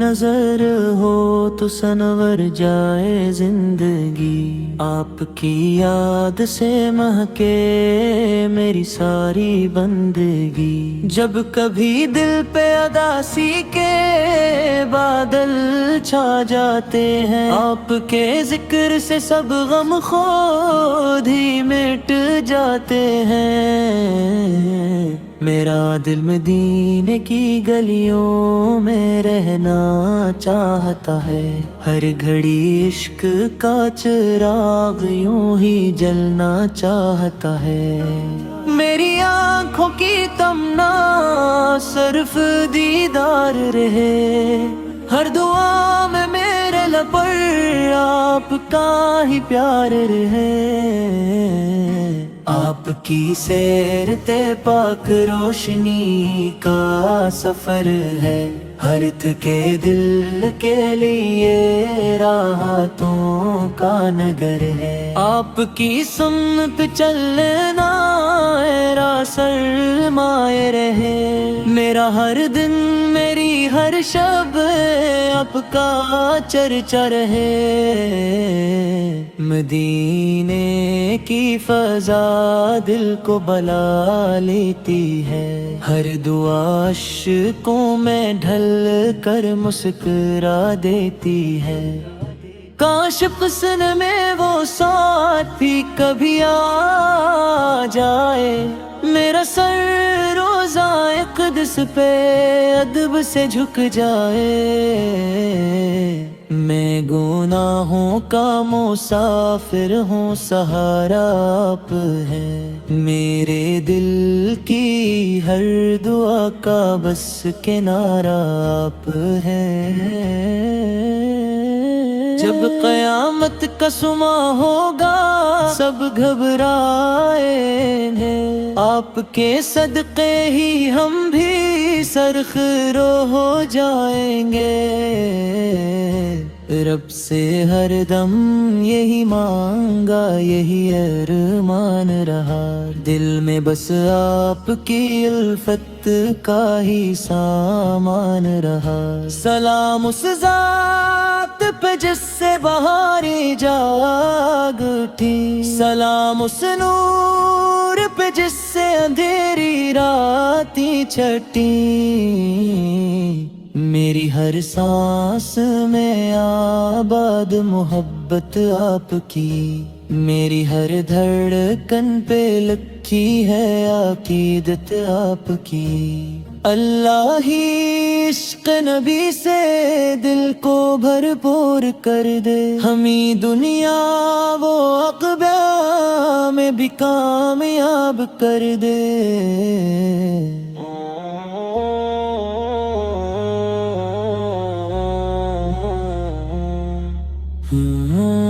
नजर हो तो सनवर जाए जिंदगी, आपकी याद से महके मेरी सारी बंदगी। जब कभी दिल पे अदासी के बादल छा जाते हैं, आपके जिक्र से सब गम खुद ही मिट जाते हैं। मेरा दिल मदीने की गलियों में रहना चाहता है, हर घड़ी इश्क का चिराग यूं ही जलना चाहता है। मेरी आंखों की तमन्ना सिर्फ दीदार रहे, हर दुआ में मेरे लब पर आपका ही प्यार रहे। आपकी सैर ते पाक रोशनी का सफर है, हर थके दिल के लिए राहतों का नगर है। आपकी सुन्नत चलना मेरा सरमाए रहे, मेरा हर दिन मेरी हर शब आपका चर्चा रहे। मदीने की फजा दिल को बला लेती है, हर दुआ अश्कों में ढल कर मुस्कुरा देती है। काश हुस्न में वो साथी कभी आ जाए, मेरा सर रोज़ाए क़ुद्स पे अदब से झुक जाए। मैं गुनाहों का मुसाफिर हूँ, सहारा आप है, मेरे दिल की हर दुआ का बस किनारा आप है। जब क़यामत का सुमा होगा सब घबराएंगे, आपके सदक़े ही हम भी सरख़रो हो जाएंगे। रब से हर दम यही मांगा, यही अरमान रहा, दिल में बस आपकी उल्फत का ही सामान रहा। सलाम उस ज़ात पे जिससे बहारें जाग उठी, सलाम उस नूर पे जिससे अंधेरी रातें छटी। मेरी हर सांस में आबाद मोहब्बत आपकी, मेरी हर धड़कन पे लिखी है अकीदत आपकी। अल्लाह ही इश्क नबी से दिल को भरपूर कर दे, हमी दुनिया वो अक़बा में भी कामयाब कर दे। Hmm.